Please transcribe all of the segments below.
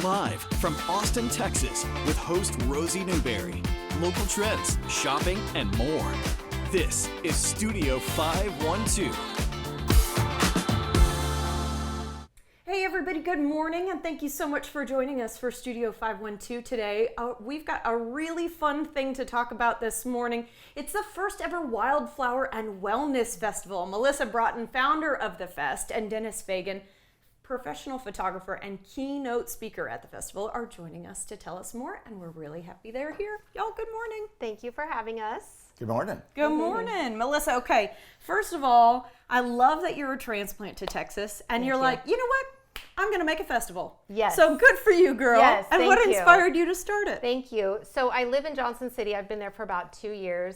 Live from Austin, Texas, with host Rosie Newberry. Local trends, shopping, and more. This is Studio 512. Hey everybody, good morning, and thank you so much for joining us for Studio 512 today. We've got a really fun thing to talk about this morning. It's the first ever Wildflower and Wellness Festival. Melissa Broughton, founder of the fest, and Dennis Fagan, professional photographer and keynote speaker at the festival, are joining us to tell us more, and we're really happy they're here. Y'all, good morning. Thank you for having us. Good morning. Good morning. Melissa, okay, first of all, I love that you're a transplant to Texas, and you're like, you know what? I'm going to make a festival. Yes. So good for you, girl. Yes, and thank what you. inspired you to start it? Thank you. So I live in Johnson City. I've been there for about 2 years.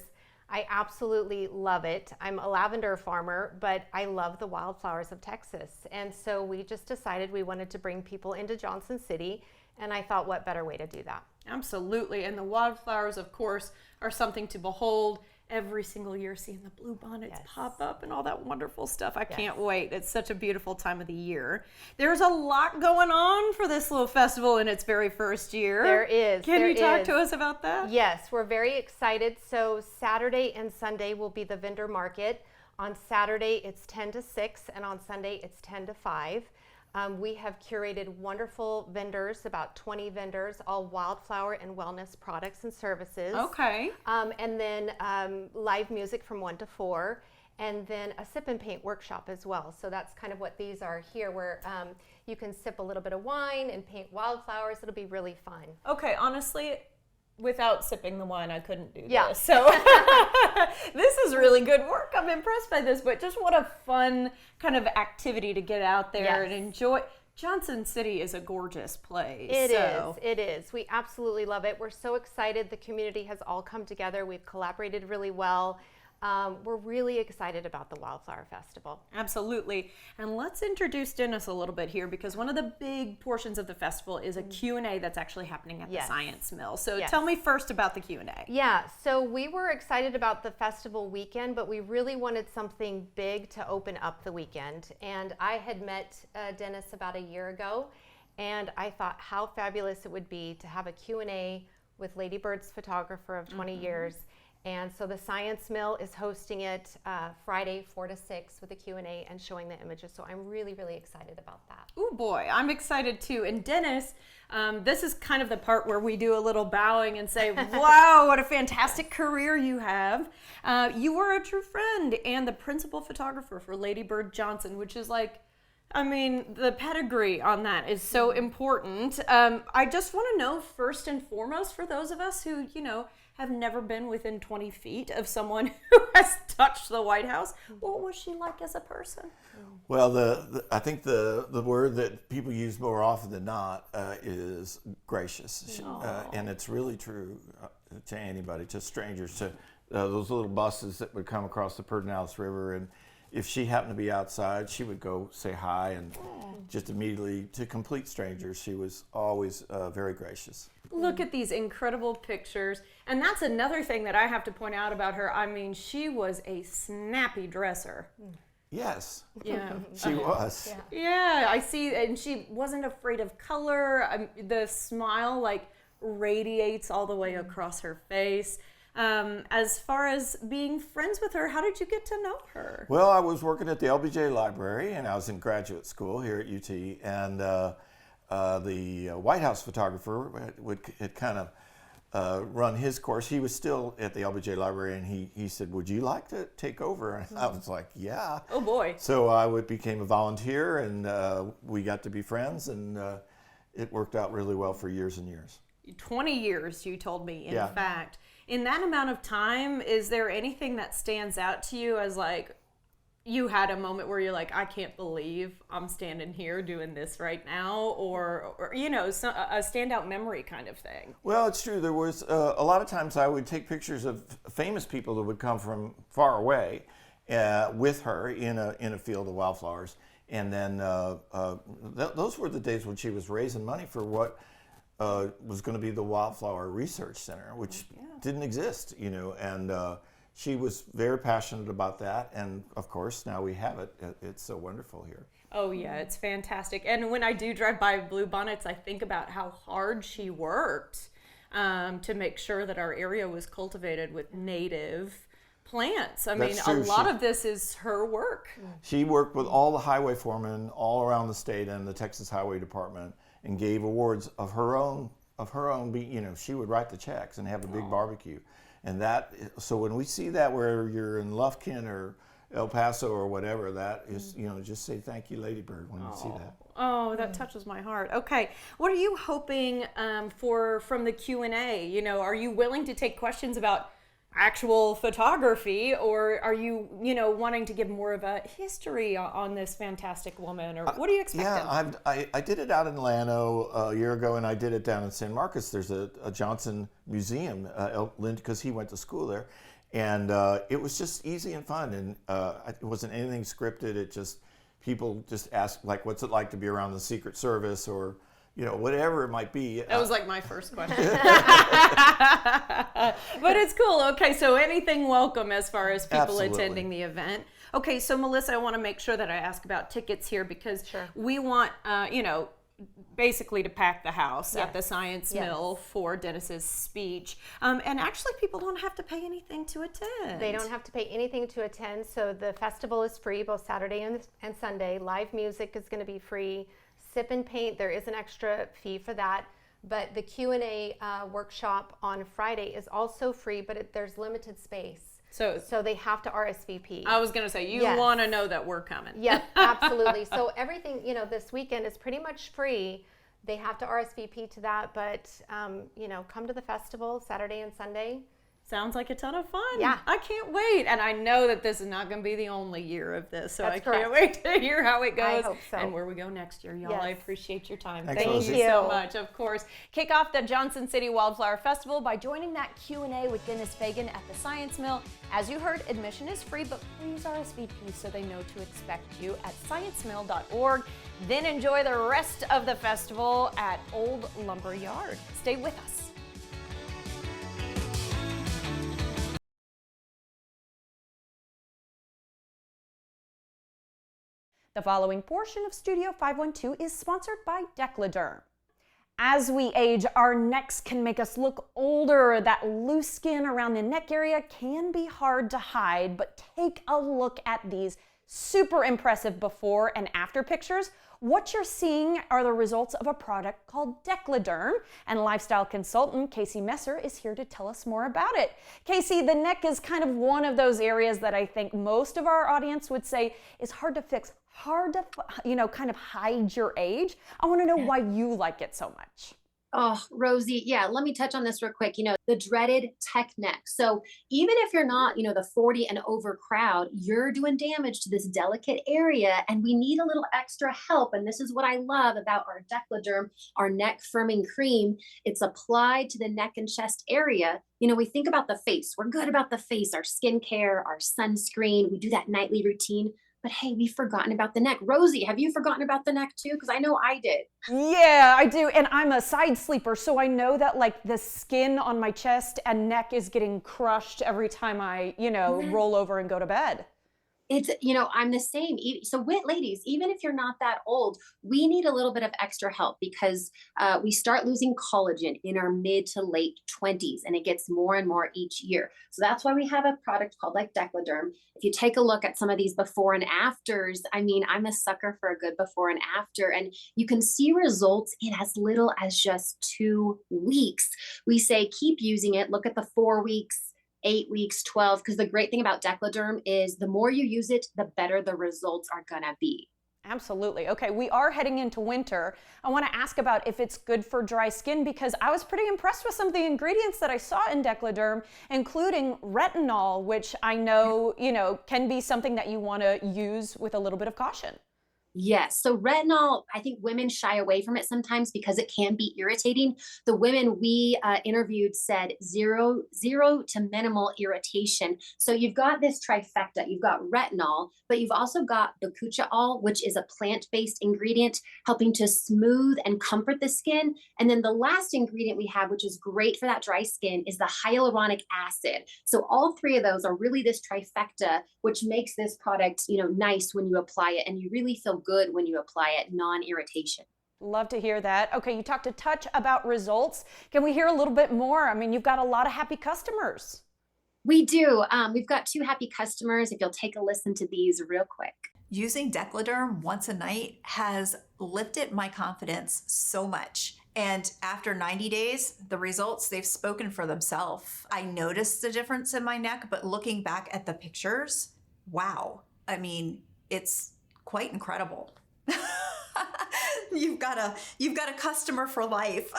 I absolutely love it. I'm a lavender farmer, but I love the wildflowers of Texas. And so we just decided we wanted to bring people into Johnson City. And I thought, what better way to do that? Absolutely. And the wildflowers, of course, are something to behold every single year, seeing the blue bonnets pop up and all that wonderful stuff. I can't wait. It's such a beautiful time of the year. There's a lot going on for this little festival in its very first year. There is. Can there you talk is. to us about that? Yes, we're very excited. So Saturday and Sunday will be the vendor market. On Saturday, it's 10 to 6, and on Sunday, it's 10 to 5. We have curated wonderful vendors, about 20 vendors, all wildflower and wellness products and services. Okay. And then live music from 1 to 4, and then a sip and paint workshop as well. So that's kind of what these are here, where you can sip a little bit of wine and paint wildflowers. It'll be really fun. Okay, honestly, without sipping the wine, I couldn't do Yeah. this. So this is really good work. I'm impressed by this, but just what a fun kind of activity to get out there and enjoy. Johnson City is a gorgeous place. It is. We absolutely love it. We're so excited. The community has all come together. We've collaborated really well. We're really excited about the Wildflower Festival. Absolutely. And let's introduce Dennis a little bit here, because one of the big portions of the festival is a Q&A that's actually happening at the Science Mill. So tell me first about the Q&A. Yeah, so we were excited about the festival weekend, but we really wanted something big to open up the weekend. And I had met Dennis about a year ago, and I thought how fabulous it would be to have a Q&A with Lady Bird's photographer of 20 years. And so the Science Mill is hosting it Friday 4 to 6 with a Q&A and showing the images. So I'm really, really excited about that. Oh boy, I'm excited too. And Dennis, this is kind of the part where we do a little bowing and say, wow, what a fantastic career you have. You were a true friend and the principal photographer for Lady Bird Johnson, which is like, I mean, the pedigree on that is so important. I just want to know, first and foremost, for those of us who, have never been within 20 feet of someone who has touched the White House, what was she like as a person? Well, I think the word that people use more often than not is gracious. And it's really true to anybody, to strangers, to those little buses that would come across the Pedernales River. And if she happened to be outside, she would go say hi, and just immediately, to complete strangers, she was always very gracious. Look at these incredible pictures. And that's another thing that I have to point out about her. I mean, she was a snappy dresser. Yes, Yeah. she was. Yeah, I see. And she wasn't afraid of color. The smile radiates all the way across her face. As far as being friends with her, how did you get to know her? Well, I was working at the LBJ Library, and I was in graduate school here at UT, and the White House photographer had kind of run his course. He was still at the LBJ Library, and he said, would you like to take over? And I was like, yeah. Oh, boy. So I became a volunteer, and we got to be friends, and it worked out really well for years and years. 20 years, you told me, in fact. In that amount of time, is there anything that stands out to you as you had a moment where you're like, I can't believe I'm standing here doing this right now, or a standout memory kind of thing? Well, it's true. There was a lot of times I would take pictures of famous people that would come from far away with her in a field of wildflowers, and then those were the days when she was raising money for what was going to be the Wildflower Research Center, which didn't exist, and she was very passionate about that. And of course, now we have it. It's so wonderful here. Oh yeah, it's fantastic. And when I do drive by Bluebonnets, I think about how hard she worked to make sure that our area was cultivated with native plants. I mean, That's a true. lot of this is her work. She worked with all the highway foremen all around the state and the Texas Highway Department and gave awards of her own. She would write the checks and have a big barbecue. And so when we see that, where you're in Lufkin or El Paso or whatever, that is, just say thank you, Lady Bird, when you see that. Oh, that touches my heart. Okay, what are you hoping from the Q&A? Are you willing to take questions about actual photography, or are you, wanting to give more of a history on this fantastic woman, or what are you expecting? Yeah, I did it out in Llano a year ago, and I did it down in San Marcos. There's a Johnson Museum, because he went to school there. And it was just easy and fun, and it wasn't anything scripted. It just, people just asked, like, what's it like to be around the Secret Service, or, whatever it might be. That was like my first question. But it's cool. Okay, so anything welcome as far as people Absolutely. attending the event. Okay, so Melissa, I want to make sure that I ask about tickets here, because we want, basically to pack the house at the Science Mill for Dennis's speech. And actually, people don't have to pay anything to attend. They don't have to pay anything to attend. So the festival is free both Saturday and Sunday. Live music is going to be free. Sip and paint, there is an extra fee for that. But the Q&A workshop on Friday is also free, but there's limited space. So they have to RSVP. I was going to say, you want to know that we're coming. Yep, absolutely. So everything, this weekend is pretty much free. They have to RSVP to that, but, come to the festival Saturday and Sunday. Sounds like a ton of fun. Yeah. I can't wait. And I know that this is not going to be the only year of this. So That's I can't wait to hear how it goes. I hope so. And where we go next year, y'all. Yes. I appreciate your time. Thanks, Thank Rosie. you so much. Of course. Kick off the Johnson City Wildflower Festival by joining that Q&A with Dennis Fagan at the Science Mill. As you heard, admission is free, but please RSVP so they know to expect you at sciencemill.org. Then enjoy the rest of the festival at Old Lumber Yard. Stay with us. The following portion of Studio 512 is sponsored by Decladerm. As we age, our necks can make us look older. That loose skin around the neck area can be hard to hide, but take a look at these super impressive before and after pictures. What you're seeing are the results of a product called Decladerm, and lifestyle consultant Casey Messer is here to tell us more about it. Casey, the neck is kind of one of those areas that I think most of our audience would say is hard to fix, hard to, kind of hide your age. I want to know why you like it so much. Oh, Rosie, yeah, let me touch on this real quick. The dreaded tech neck. So even if you're not, the 40 and over crowd, you're doing damage to this delicate area, and we need a little extra help. And this is what I love about our Decladerm, our neck firming cream. It's applied to the neck and chest area. We think about the face. We're good about the face, our skincare, our sunscreen. We do that nightly routine. But hey, we've forgotten about the neck. Rosie, have you forgotten about the neck too? Because I know I did. Yeah, I do. And I'm a side sleeper, so I know that like the skin on my chest and neck is getting crushed every time I, roll over and go to bed. It's, I'm the same. So ladies, even if you're not that old, we need a little bit of extra help because we start losing collagen in our mid to late 20s, and it gets more and more each year. So that's why we have a product called like Decladerm. If you take a look at some of these before and afters, I'm a sucker for a good before and after, and you can see results in as little as just 2 weeks. We say keep using it. Look at the 4 weeks, 8 weeks, 12, because the great thing about Decladerm is the more you use it, the better the results are gonna be. Absolutely. Okay, we are heading into winter. I want to ask about if it's good for dry skin, because I was pretty impressed with some of the ingredients that I saw in Decladerm, including retinol, which I know, can be something that you want to use with a little bit of caution. Yes. So retinol, I think women shy away from it sometimes because it can be irritating. The women we interviewed said zero to minimal irritation. So you've got this trifecta. You've got retinol, but you've also got bakuchiol, which is a plant-based ingredient helping to smooth and comfort the skin. And then the last ingredient we have, which is great for that dry skin, is the hyaluronic acid. So all three of those are really this trifecta, which makes this product, nice when you apply it, and you really feel good when you apply it, non-irritation. Love to hear that. Okay, you talked a touch about results. Can we hear a little bit more? I mean, you've got a lot of happy customers. We do. We've got 2 happy customers. If you'll take a listen to these real quick. Using Decladerm once a night has lifted my confidence so much. And after 90 days, the results, they've spoken for themselves. I noticed the difference in my neck, but looking back at the pictures, wow. I mean, it's quite incredible. You've got a customer for life.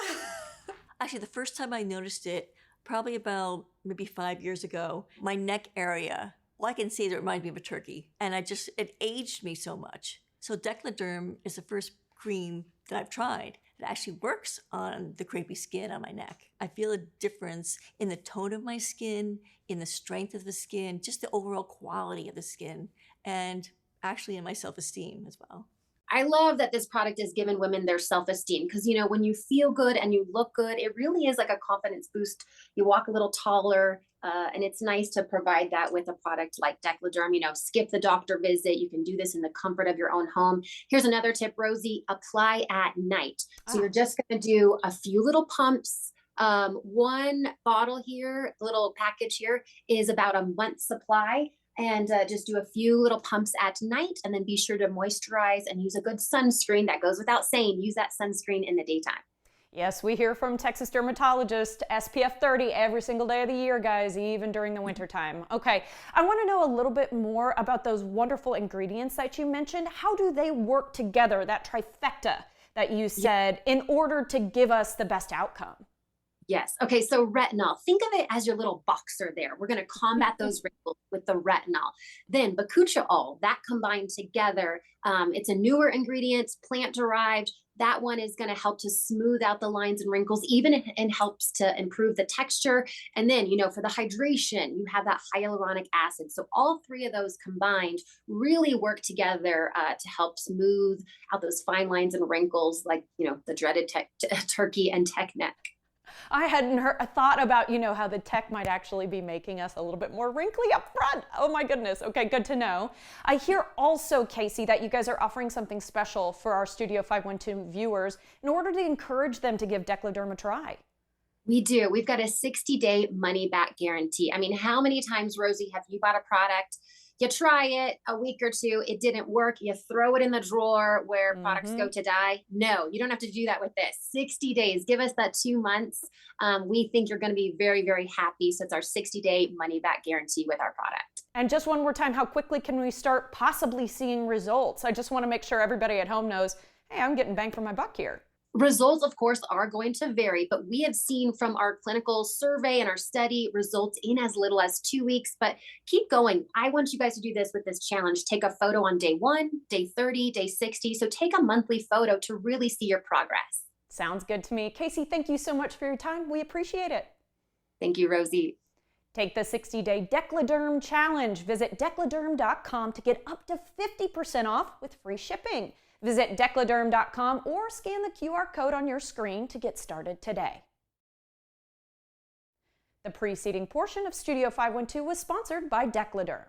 Actually, the first time I noticed it, probably about maybe 5 years ago, my neck area, well, I can say that it reminds me of a turkey. And it aged me so much. So Decladerm is the first cream that I've tried that actually works on the crepey skin on my neck. I feel a difference in the tone of my skin, in the strength of the skin, just the overall quality of the skin, and actually in my self-esteem as well. I love that this product has given women their self-esteem because, when you feel good and you look good, it really is like a confidence boost. You walk a little taller, and it's nice to provide that with a product like Decladerm. Skip the doctor visit. You can do this in the comfort of your own home. Here's another tip, Rosie, apply at night. So you're just going to do a few little pumps. 1 bottle here, little package here is about a month's supply. And just do a few little pumps at night, and then be sure to moisturize and use a good sunscreen. That goes without saying, use that sunscreen in the daytime. Yes, we hear from Texas dermatologists, SPF 30 every single day of the year, guys, even during the wintertime. Okay, I want to know a little bit more about those wonderful ingredients that you mentioned. How do they work together, that trifecta that you said, in order to give us the best outcome? Yes. Okay. So retinol, think of it as your little boxer there. We're going to combat those wrinkles with the retinol. Then bakuchiol, that combined together, it's a newer ingredient, plant derived. That one is going to help to smooth out the lines and wrinkles, even and helps to improve the texture. And then, for the hydration, you have that hyaluronic acid. So all 3 of those combined really work together to help smooth out those fine lines and wrinkles, like, the dreaded turkey and tech neck. I hadn't thought about, how the tech might actually be making us a little bit more wrinkly up front. Oh my goodness. Okay, good to know. I hear also, Casey, that you guys are offering something special for our Studio 512 viewers in order to encourage them to give Decladerm a try. We do. We've got a 60-day money-back guarantee. I mean, how many times, Rosie, have you bought a product? You try it a week or 2, it didn't work. You throw it in the drawer where products go to die. No, you don't have to do that with this. 60 days. Give us that 2 months. We think you're going to be very, very happy. So it's our 60-day money-back guarantee with our product. And just one more time, how quickly can we start possibly seeing results? I just want to make sure everybody at home knows, hey, I'm getting bang for my buck here. Results, of course, are going to vary, but we have seen from our clinical survey and our study results in as little as 2 weeks, but keep going. I want you guys to do this with this challenge. Take a photo on day 1, day 30, day 60. So take a monthly photo to really see your progress. Sounds good to me. Casey, thank you so much for your time. We appreciate it. Thank you, Rosie. Take the 60-day Decladerm challenge. Visit decladerm.com to get up to 50% off with free shipping. Visit decladerm.com or scan the QR code on your screen to get started today. The preceding portion of Studio 512 was sponsored by Decladerm.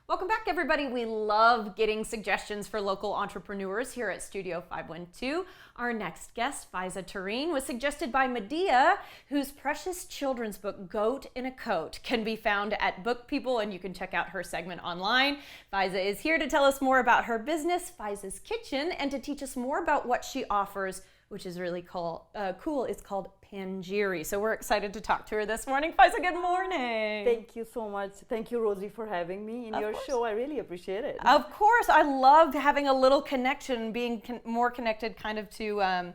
Welcome back, everybody. We love getting suggestions for local entrepreneurs here at Studio 512. Our next guest, Faiza Tareen, was suggested by Medea, whose precious children's book, Goat in a Coat, can be found at Book People, and you can check out her segment online. Faiza is here to tell us more about her business, Faiza's Kitchen, and to teach us more about what she offers, which is really cool. It's called Panjiri. So we're excited to talk to her this morning. Faiza, good morning. Thank you so much. Thank you, Rosie, for having me in your show. I really appreciate it. Of course. I loved having a little connection, being more connected kind of to,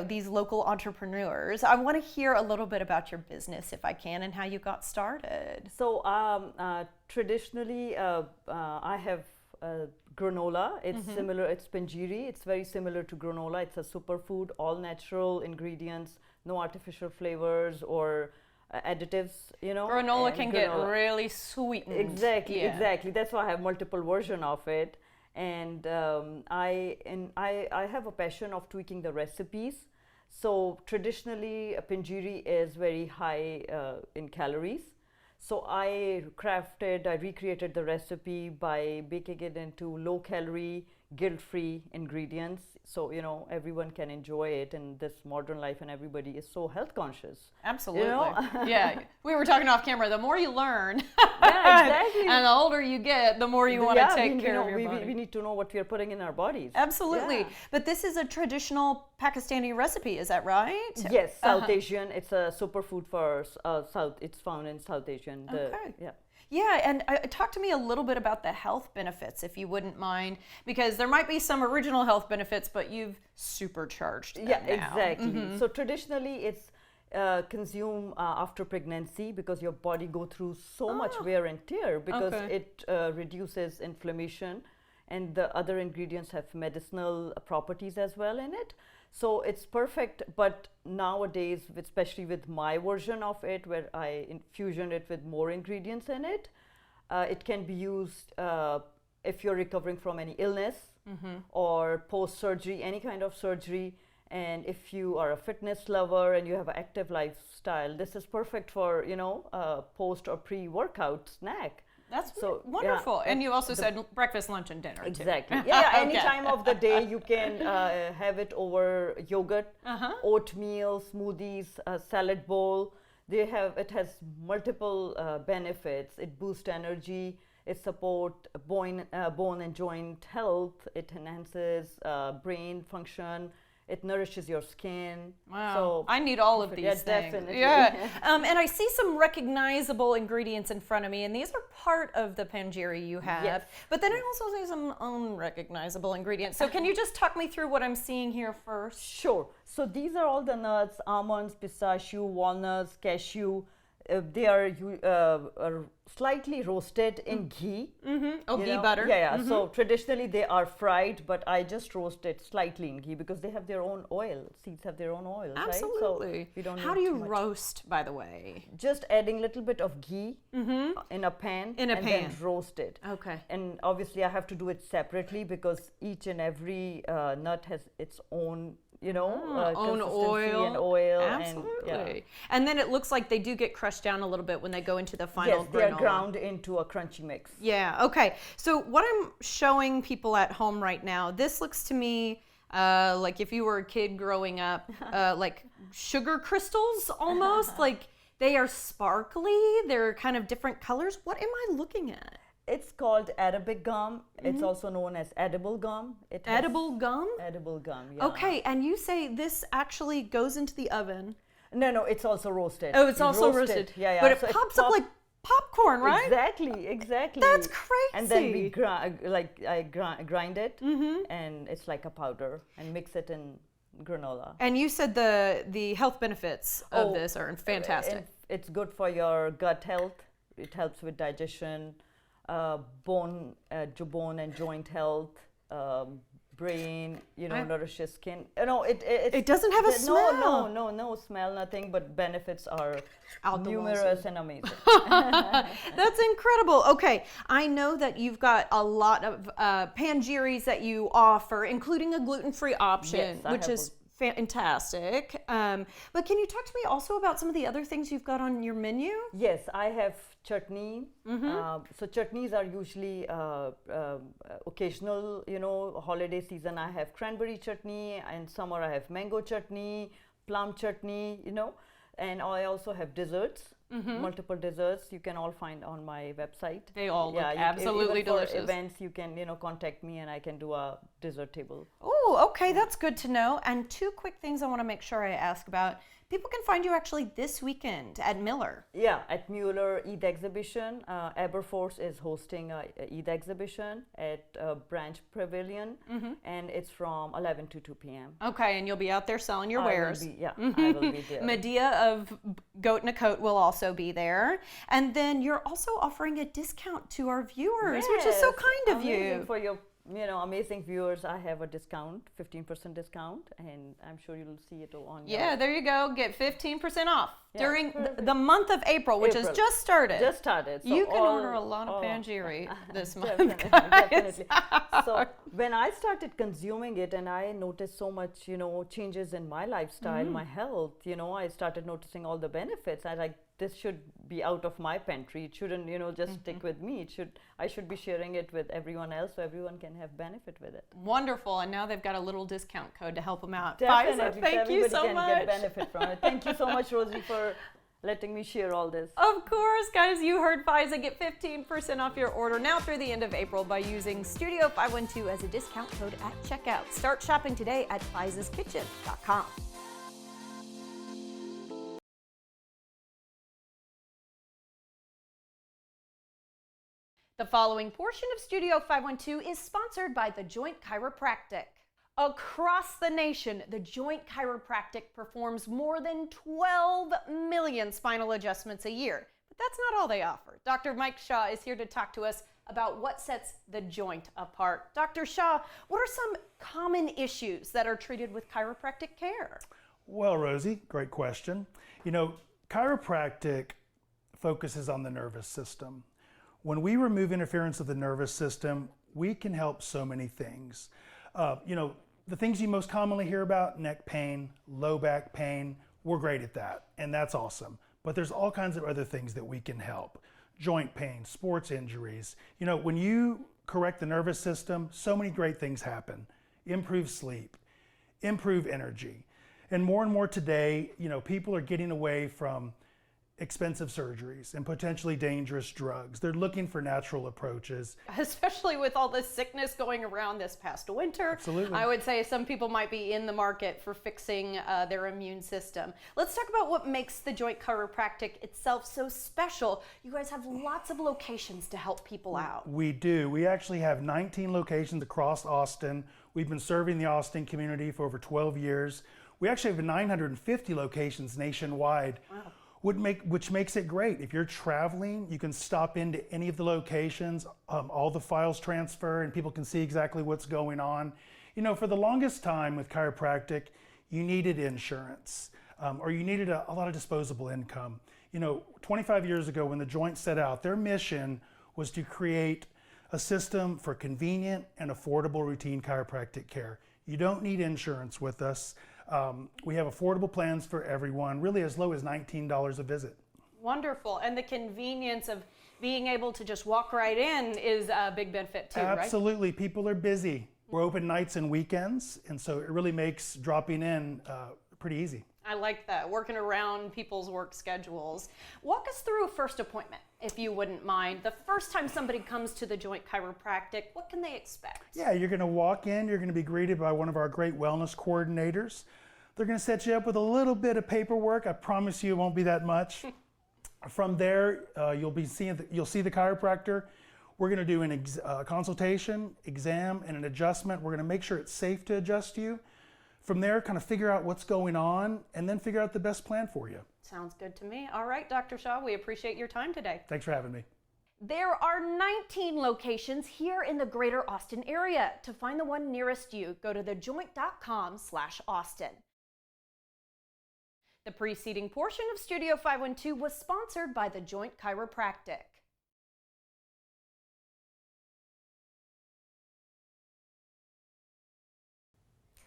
these local entrepreneurs. I want to hear a little bit about your business, if I can, and how you got started. So traditionally, I have granola. It's similar. It's Panjiri. It's very similar to granola. It's a superfood, all natural ingredients, no artificial flavors or additives. Granola can get really sweetened. Exactly. That's why I have multiple versions of it, and I have a passion of tweaking the recipes. So traditionally, pinjiri is very high in calories. So I recreated the recipe by baking it into low-calorie, guilt-free ingredients. So, everyone can enjoy it in this modern life, and everybody is so health conscious. Absolutely. You know? Yeah. We were talking off camera. The more you learn, Yeah, exactly. and the older you get, the more you want to take care of your body. We need to know what we are putting in our bodies. Absolutely. Yeah. But this is a traditional Pakistani recipe, is that right? Yes, South Asian. It's a superfood for South. It's found in South Asian. Okay. Yeah. Yeah, and talk to me a little bit about the health benefits, if you wouldn't mind, because there might be some original health benefits, but you've supercharged them Yeah, now. exactly. So traditionally, it's consumed after pregnancy because your body go through so much wear and tear because it reduces inflammation, and the other ingredients have medicinal properties as well in it. So it's perfect, but nowadays, especially with my version of it, where I infusion it with more ingredients in it, it can be used if you're recovering from any illness or post-surgery, any kind of surgery. And if you are a fitness lover and you have an active lifestyle, this is perfect for, post or pre-workout snack. That's So, wonderful. yeah, And you also said breakfast, lunch, and dinner, Exactly. too. Yeah, any Okay. time of the day you can have it over yogurt, oatmeal, smoothies, salad bowl. It has multiple benefits. It boosts energy. It supports bone and joint health. It enhances brain function. It nourishes your skin. Wow. So I need all of these yeah, things. definitely. Yeah. And I see some recognizable ingredients in front of me, and these are part of the panjiri you have. Yes. But then I also see some unrecognizable ingredients. So can you just talk me through what I'm seeing here first? Sure. So these are all the nuts: almonds, pistachio, walnuts, cashew. They are slightly roasted in ghee. Oh, you ghee know? butter. Yeah. So traditionally they are fried, but I just roast it slightly in ghee because they have their own oil. Seeds have their own oil, Absolutely. right? So we don't How need do you too much. roast, by the way? Just adding a little bit of ghee in a pan In a and pan. then roast it. Okay. And obviously I have to do it separately because each and every nut has its own, Own consistency oil. and oil. Absolutely. And, And then it looks like they do get crushed down a little bit when they go into the final yes, they are granola. ground into a crunchy mix. Yeah, okay. So what I'm showing people at home right now, this looks to me like if you were a kid growing up, like sugar crystals almost. Like they are sparkly, they're kind of different colors. What am I looking at? It's called Arabic gum. It's also known as edible gum. It has Edible gum? Edible gum, yeah. Okay, and you say this actually goes into the oven. No, it's also roasted. Oh, it's You also roast roasted. it. Yeah. But it So pops up like popcorn, right? Exactly. That's And then crazy. we grind it, and it's like a powder, and mix it in granola. And you said the health benefits of this are fantastic. It's good for your gut health. It helps with digestion, bone and joint health, brain. Nourishes skin. It doesn't have a smell. No smell, nothing. But benefits are Out the numerous and amazing. That's incredible. Okay, I know that you've got a lot of panjiris that you offer, including a gluten-free option, Yes, I which have is fantastic. But can you talk to me also about some of the other things you've got on your menu? Yes, I have chutney. So chutneys are usually occasional, holiday season. I have cranberry chutney, and summer I have mango chutney, plum chutney, and I also have desserts. Multiple desserts you can all find on my website. They all look you- absolutely even for delicious. events you can contact me and I can do a dessert table. Oh, okay, that's good to know. And two quick things I want to make sure I ask about. People can find you actually this weekend at Miller. Yeah, at Mueller Eid Exhibition. Aberforce is hosting a Eid exhibition at Branch Pavilion, and it's from 11 to 2 p.m. Okay, and you'll be out there selling your I will wares. be- I will be there. Medea of Goat in a Coat will also be there. And then you're also offering a discount to our viewers, which is so Yes, kind of amazing you. for your amazing viewers, I have a discount, 15% discount, and I'm sure you'll see it on your... Yeah, there you go. Get 15% off Yeah, during perfect. the month of April, which has just started. Just started. So You can all- order a lot of all- Panjiri this month, Definitely, guys. definitely. So when I started consuming it and I noticed so much, changes in my lifestyle, my health, I started noticing all the benefits. I like, this should be out of my pantry. It shouldn't, just stick with me. I should be sharing it with everyone else so everyone can have benefit with it. Wonderful. And now they've got a little discount code to help them out. Definitely, Pfizer, thank you everybody so can much. get benefit from it. Thank you so much, Rosie, for letting me share all this. Of course, guys, you heard Pfizer. Get 15% off your order now through the end of April by using Studio 512 as a discount code at checkout. Start shopping today at Fizer'sKitchen.com. The following portion of Studio 512 is sponsored by The Joint Chiropractic. Across the nation, The Joint Chiropractic performs more than 12 million spinal adjustments a year. But that's not all they offer. Dr. Mike Shaw is here to talk to us about what sets The Joint apart. Dr. Shaw, what are some common issues that are treated with chiropractic care? Well, Rosie, great question. Chiropractic focuses on the nervous system. When we remove interference of the nervous system, we can help so many things. The things you most commonly hear about, neck pain, low back pain, we're great at that, and that's awesome. But there's all kinds of other things that we can help. Joint pain, sports injuries. When you correct the nervous system, so many great things happen. Improve sleep, improve energy. And more today, people are getting away from expensive surgeries and potentially dangerous drugs. They're looking for natural approaches. Especially with all this sickness going around this past winter. Absolutely. I would say some people might be in the market for fixing their immune system. Let's talk about what makes the Joint Chiropractic itself so special. You guys have lots of locations to help people out. We do. We actually have 19 locations across Austin. We've been serving the Austin community for over 12 years. We actually have 950 locations nationwide. Wow. Which makes it great. If you're traveling, you can stop into any of the locations, all the files transfer, and people can see exactly what's going on. For the longest time with chiropractic, you needed insurance, or you needed a lot of disposable income. 25 years ago when the Joint set out, their mission was to create a system for convenient and affordable routine chiropractic care. You don't need insurance with us. We have affordable plans for everyone, really as low as $19 a visit. Wonderful. And the convenience of being able to just walk right in is a big benefit too, right? Absolutely. People are busy. We're open nights and weekends, and so it really makes dropping in pretty easy. I like that, working around people's work schedules. Walk us through a first appointment, if you wouldn't mind. The first time somebody comes to the Joint Chiropractic, what can they expect? Yeah, you're going to walk in, you're going to be greeted by one of our great wellness coordinators. They're going to set you up with a little bit of paperwork. I promise you it won't be that much. From there, you'll see the chiropractor. We're going to do a consultation, exam, and an adjustment. We're going to make sure it's safe to adjust you. From there, kind of figure out what's going on and then figure out the best plan for you. Sounds good to me. All right, Dr. Shaw, we appreciate your time today. Thanks for having me. There are 19 locations here in the greater Austin area. To find the one nearest you, go to thejoint.com/Austin. The preceding portion of Studio 512 was sponsored by The Joint Chiropractic.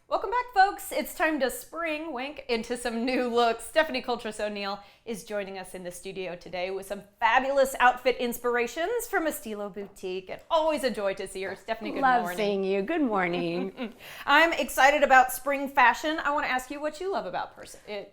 Welcome back, folks. It's time to spring, wink, into some new looks. Stephanie Coltress O'Neill is joining us in the studio today with some fabulous outfit inspirations from Estilo Boutique. And always a joy to see her. Stephanie, good morning. Love seeing you. Good morning. I'm excited about spring fashion. I want to ask you what you love about personally.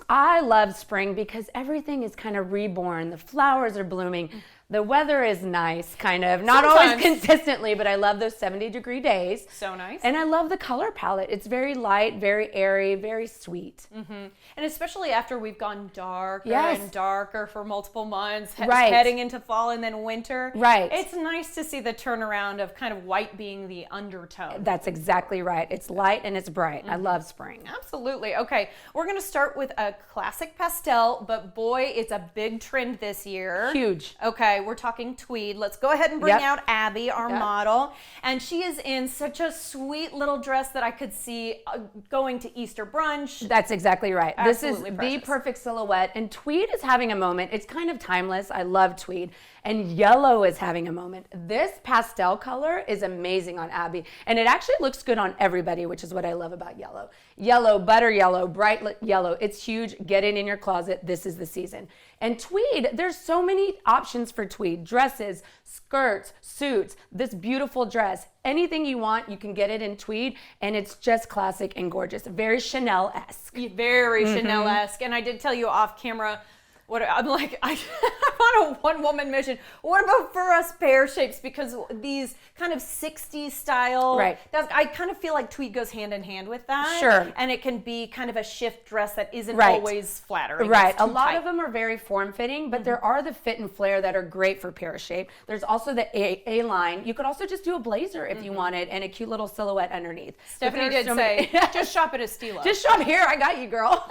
I love spring because everything is kind of reborn. The flowers are blooming. The weather is nice, kind of. Not always consistently, but I love those 70-degree days. So nice. And I love the color palette. It's very light, very airy, very sweet. Mm-hmm. And especially after we've gone darker and darker for multiple months, heading into fall and then winter. Right. It's nice to see the turnaround of kind of white being the undertone. That's exactly right. It's light and it's bright. I love spring. Absolutely. Okay, we're going to start with a classic pastel, but boy, it's a big trend this year. Huge. Okay. Okay, we're talking tweed. Let's go ahead and bring Yep. out Abby, our Yep. model. And she is in such a sweet little dress that I could see going to Easter brunch. That's exactly right. Absolutely this is precious. the perfect silhouette. And tweed is having a moment. It's kind of timeless. I love tweed. And yellow is having a moment. This pastel color is amazing on Abby. And it actually looks good on everybody, which is what I love about yellow. Yellow, butter yellow, bright yellow. It's huge. Get it in your closet. This is the season. And tweed, there's so many options for tweed. Dresses, skirts, suits, this beautiful dress. Anything you want, you can get it in tweed. And it's just classic and gorgeous. Very Chanel-esque. Very Chanel-esque. And I did tell you off camera, I'm on a one-woman mission. What about for us pear shapes? Because these kind of 60s style, Right. I kind of feel like tweed goes hand in hand with that. Sure. And it can be kind of a shift dress that isn't Right. always flattering. Right. It's A too lot tight. of them are very form-fitting, but there are the fit and flare that are great for pear shape. There's also the A line. You could also just do a blazer if you wanted and a cute little silhouette underneath. But Stephanie there's did so say, many- just shop at Estilo. just shop here. I got you, girl.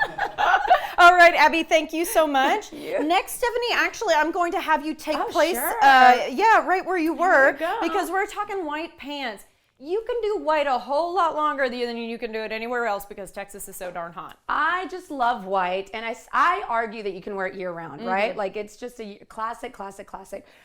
All right, Abby, thank you so much. you. Next, Stephanie, actually, I'm going to have you take Oh, place, sure. right where you were, we go. because we're talking white pants. You can do white a whole lot longer than you can do it anywhere else because Texas is so darn hot. I just love white, and I argue that you can wear it year-round, right? Like, it's just a classic.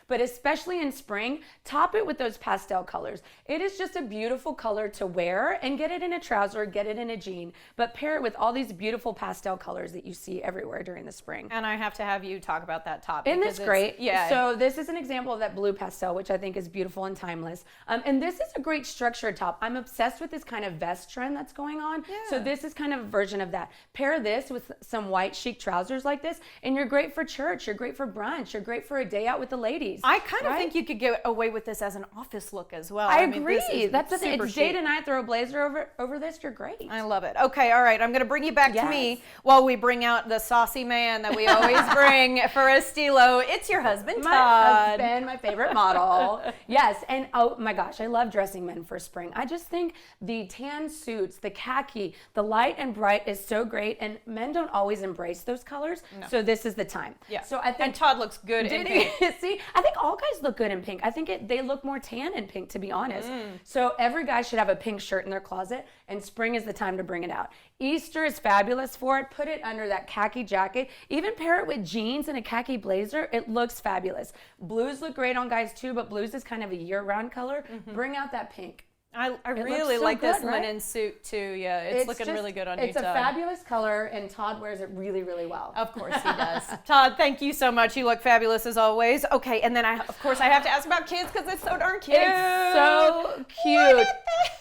But especially in spring, top it with those pastel colors. It is just a beautiful color to wear, and get it in a trouser, get it in a jean, but pair it with all these beautiful pastel colors that you see everywhere during the spring. And I have to have you talk about that top. Isn't because this it's- great? Yeah. So this is an example of that blue pastel, which I think is beautiful and timeless. And this is a great structured top. I'm obsessed with this kind of vest trend that's going on. So this is kind of a version of that. Pair this with some white chic trousers like this, and you're great for church. You're great for brunch. You're great for a day out with the ladies. I kind of right? think you could get away with this as an office look as well. I mean, agree. this is That's the thing. super It's day chic. to night. Throw a blazer over this. You're great. I love it. Okay, all right. I'm going to bring you back to me Yes. while we bring out the saucy man that we always bring for Estilo. It's your husband, My Todd. husband, my favorite model. Yes, and oh my gosh, I love dressing men for spring. I just think the tan suits, the khaki, the light and bright is so great, and men don't always embrace those colors. So this is the time. Yeah. So I think and Todd looks good in Did pink. he? See, I think all guys look good in pink. I think they look more tan in pink, to be honest. So every guy should have a pink shirt in their closet, and spring is the time to bring it out. Easter is fabulous for it. Put it under that khaki jacket. Even pair it with jeans and a khaki blazer. It looks fabulous. Blues look great on guys too, but blues is kind of a year-round color. Bring out that pink. I looks really so like this good, right? linen suit too. Yeah, it's looking just- really good on you, It's a Todd. fabulous color, and Todd wears it really, really well. Of course he does. Todd, thank you so much. You look fabulous as always. Okay, and then of course I have to ask about kids because it's so darn cute. It's so cute.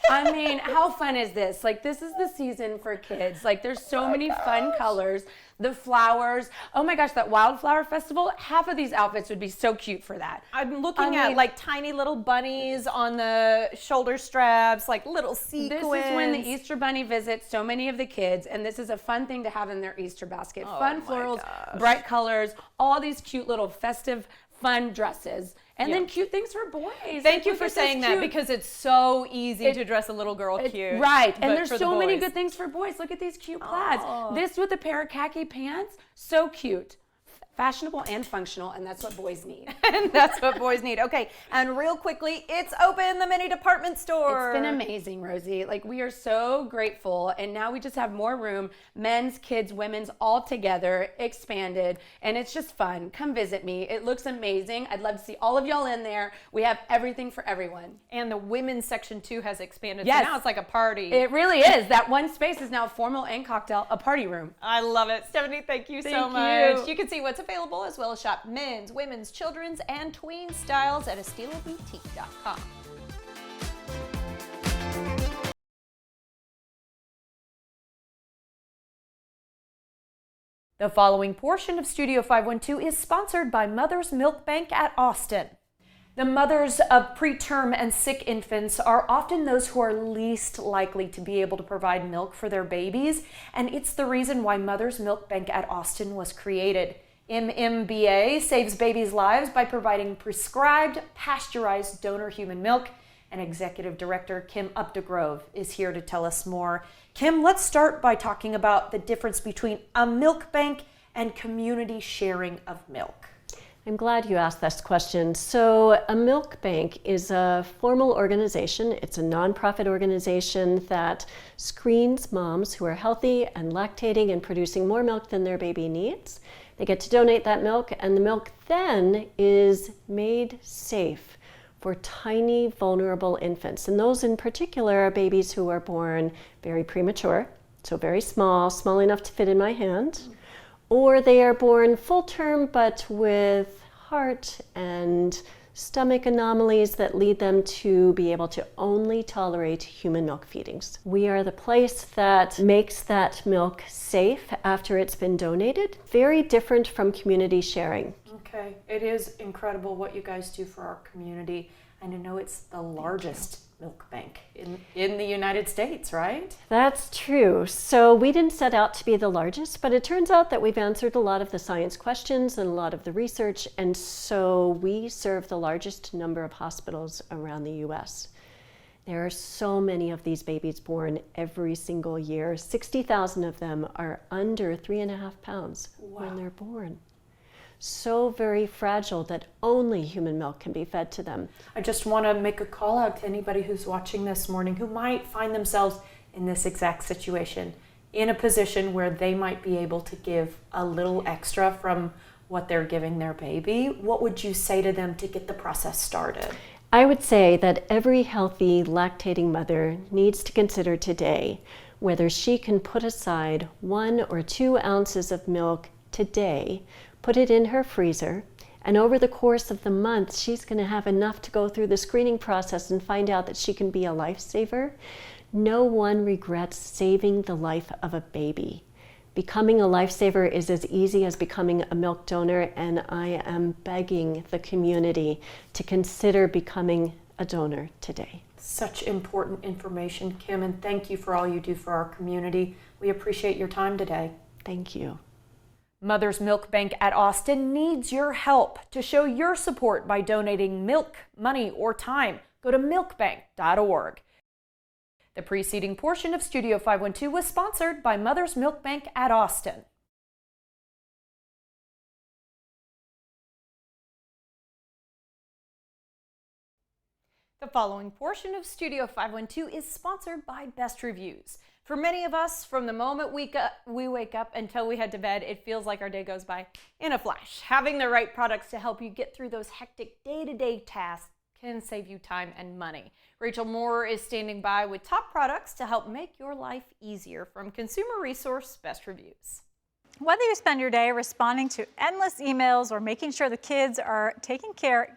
I mean, how fun is this? Like, this is the season for kids. Like, there's so many fun colors. The flowers. Oh my gosh, that Wildflower Festival, half of these outfits would be so cute for that. I'm looking I at mean- like tiny little bunnies on the shoulder straps, like little sequins. This is when the Easter Bunny visits so many of the kids, and this is a fun thing to have in their Easter basket. Fun florals, bright colors, all these cute little festive, fun dresses, and then cute things for boys. Thank you Look for at this saying that cute- because it's so easy to dress a little girl cute. Right, and but there's for the so many boys. good things for boys. Look at these cute plaids. This with a pair of khaki pants, so cute. Fashionable and functional, and that's what boys need. And that's what boys need. Okay, and real quickly, it's open, the mini department store. It's been amazing, Rosie. Like, we are so grateful, and now we just have more room, men's, kids, women's, all together, expanded, and it's just fun. Come visit me. It looks amazing. I'd love to see all of y'all in there. We have everything for everyone. And the women's section too has expanded. Yes. So now it's like a party. It really is. That one space is now formal and cocktail, a party room. I love it. Stephanie, thank you so Thank much. you. You can see what's available as well as shop men's, women's, children's, and tween styles at estiloboutique.com. The following portion of Studio 512 is sponsored by Mother's Milk Bank at Austin. The mothers of preterm and sick infants are often those who are least likely to be able to provide milk for their babies, and it's the reason why Mother's Milk Bank at Austin was created. MMBA saves babies' lives by providing prescribed, pasteurized donor human milk, and Executive Director Kim Updegrove is here to tell us more. Kim, let's start by talking about the difference between a milk bank and community sharing of milk. I'm glad you asked this question. So a milk bank is a formal organization. It's a nonprofit organization that screens moms who are healthy and lactating and producing more milk than their baby needs. They get to donate that milk, and the milk then is made safe for tiny, vulnerable infants. And those in particular are babies who are born very premature, so very small, small enough to fit in my hand, or they are born full term but with heart and stomach anomalies that lead them to be able to only tolerate human milk feedings. We are the place that makes that milk safe after it's been donated. Very different from community sharing. Okay, it is incredible what you guys do for our community. And I know it's the largest milk bank in the United States, right? That's true. So we didn't set out to be the largest, but it turns out that we've answered a lot of the science questions and a lot of the research, and so we serve the largest number of hospitals around the US. There are so many of these babies born every single year. 60,000 of them are under 3.5 pounds when they're born. So very fragile that only human milk can be fed to them. I just want to make a call out to anybody who's watching this morning who might find themselves in this exact situation, in a position where they might be able to give a little extra from what they're giving their baby. What would you say to them to get the process started? I would say that every healthy lactating mother needs to consider today whether she can put aside 1 or 2 ounces of milk today, put it in her freezer, and over the course of the month, she's going to have enough to go through the screening process and find out that she can be a lifesaver. No one regrets saving the life of a baby. Becoming a lifesaver is as easy as becoming a milk donor, and I am begging the community to consider becoming a donor today. Such important information, Kim, and thank you for all you do for our community. We appreciate your time today. Thank you. Mother's Milk Bank at Austin needs your help. To show your support by donating milk, money, or time, go to milkbank.org. The preceding portion of Studio 512 was sponsored by Mother's Milk Bank at Austin. The following portion of Studio 512 is sponsored by Best Reviews. For many of us, from the moment we wake up until we head to bed, it feels like our day goes by in a flash. Having the right products to help you get through those hectic day-to-day tasks can save you time and money. Rachel Moore is standing by with top products to help make your life easier from consumer resource Best Reviews. Whether you spend your day responding to endless emails or making sure the kids are taken care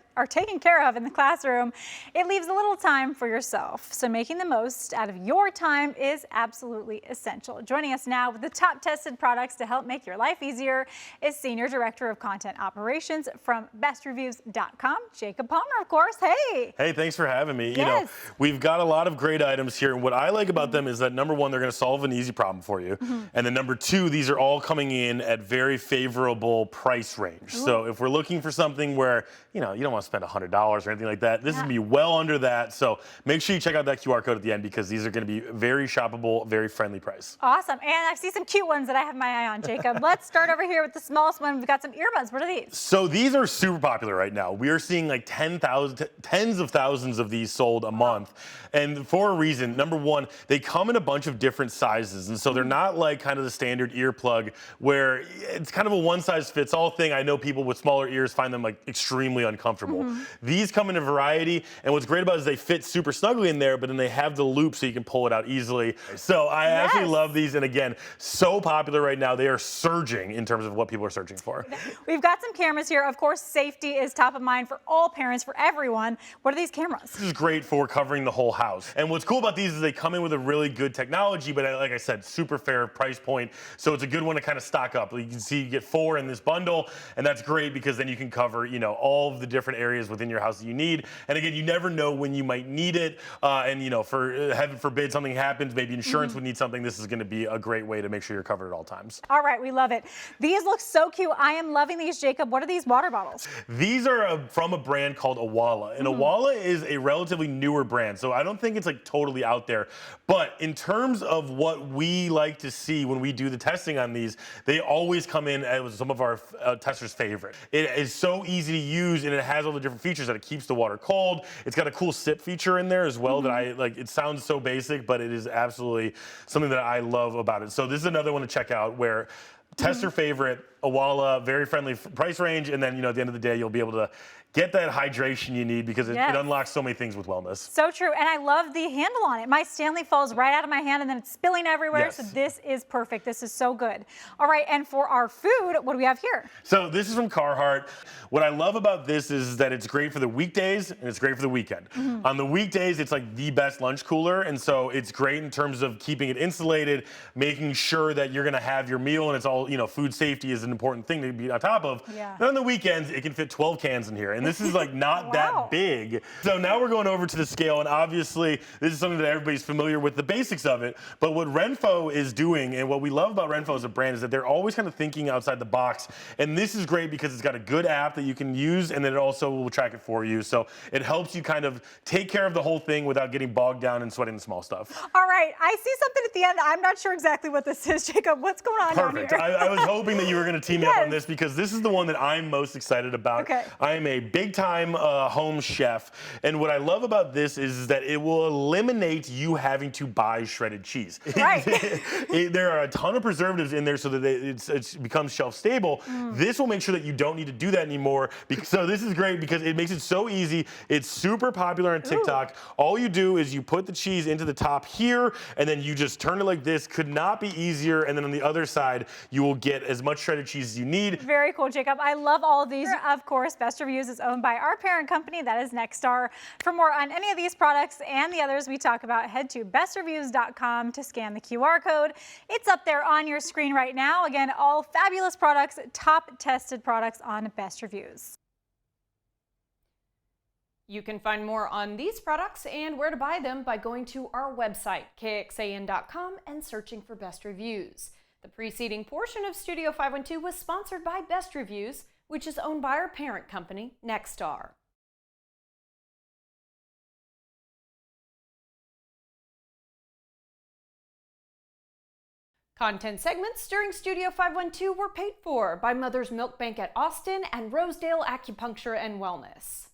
of in the classroom, it leaves a little time for yourself. So making the most out of your time is absolutely essential. Joining us now with the top tested products to help make your life easier is Senior Director of Content Operations from bestreviews.com, Jacob Palmer, of course. Hey. Hey, thanks for having me. Yes. You know, we've got a lot of great items here, and what I like about them is that number one, they're going to solve an easy problem for you. And then number two, these are all coming in at very favorable price range. So if we're looking for something where, you know, you don't want to spend $100 or anything like that, this is going to be well under that. So make sure you check out that QR code at the end because these are going to be very shoppable, very friendly price. Awesome. And I see some cute ones that I have my eye on, Jacob. Let's start over here with the smallest one. We've got some earbuds. What are these? So these are super popular right now. We are seeing like tens of thousands of these sold a month. And for a reason. Number one, they come in a bunch of different sizes. And so they're not like kind of the standard earplug where it's kind of a one-size-fits-all thing. I know people with smaller ears find them like extremely uncomfortable. These come in a variety, and what's great about it is they fit super snugly in there, but then they have the loop so you can pull it out easily. So I absolutely love these, and again, so popular right now. They are surging in terms of what people are searching for. We've got some cameras here. Of course, safety is top of mind for all parents, for everyone. What are these cameras? This is great for covering the whole house. And what's cool about these is they come in with a really good technology, but like I said, super fair price point. So it's a good one to kind of stock up. You can see you get 4 in this bundle, and that's great because then you can cover, you know, all of the different areas within your house that you need. And again, you never know when you might need it. And you know, for heaven forbid something happens, maybe insurance would need something. This is going to be a great way to make sure you're covered at all times. All right, we love it. These look so cute. I am loving these, Jacob. What are these water bottles? These are from a brand called Owala. And Owala is a relatively newer brand, so I don't think it's like totally out there. But in terms of what we like to see when we do the testing on these, they always come in as some of our testers' favorite. It is so easy to use, and it has all the different features that it keeps the water cold. It's got a cool sip feature in there as well that I like. It sounds so basic, but it is absolutely something that I love about it. So this is another one to check out where tester favorite, Owala, very friendly price range, and then, you know, at the end of the day, you'll be able to get that hydration you need because it unlocks so many things with wellness. So true, and I love the handle on it. My Stanley falls right out of my hand and then it's spilling everywhere, so this is perfect. This is so good. All right, and for our food, what do we have here? So this is from Carhartt. What I love about this is that it's great for the weekdays and it's great for the weekend. On the weekdays, it's like the best lunch cooler, and so it's great in terms of keeping it insulated, making sure that you're gonna have your meal, and it's all, you know, food safety is an important thing to be on top of. And on the weekends, it can fit 12 cans in here. And this is like not that big. So now we're going over to the scale, and obviously this is something that everybody's familiar with the basics of it. But what Renpho is doing, and what we love about Renpho as a brand, is that they're always kind of thinking outside the box. And this is great because it's got a good app that you can use, and then it also will track it for you. So it helps you kind of take care of the whole thing without getting bogged down and sweating the small stuff. All right, I see something at the end. I'm not sure exactly what this is, Jacob. What's going on down Perfect. here? I was hoping that you were going to team me up on this because this is the one that I'm most excited about. Okay. I am a big-time home chef, and what I love about this is that it will eliminate you having to buy shredded cheese. Right. There are a ton of preservatives in there so that it becomes shelf-stable. This will make sure that you don't need to do that anymore. So this is great because it makes it so easy. It's super popular on TikTok. All you do is you put the cheese into the top here, and then you just turn it like this. Could not be easier. And then on the other side, you will get as much shredded cheese as you need. Very cool, Jacob. I love all of these. Of course, Best Reviews is owned by our parent company, that is Nexstar. For more on any of these products and the others we talk about, head to bestreviews.com to scan the QR code. It's up there on your screen right now. Again, all fabulous products, top tested products on Best Reviews. You can find more on these products and where to buy them by going to our website, kxan.com, and searching for Best Reviews. The preceding portion of Studio 512 was sponsored by Best Reviews, which is owned by our parent company, Nexstar. Content segments during Studio 512 were paid for by Mother's Milk Bank at Austin and Rosedale Acupuncture and Wellness.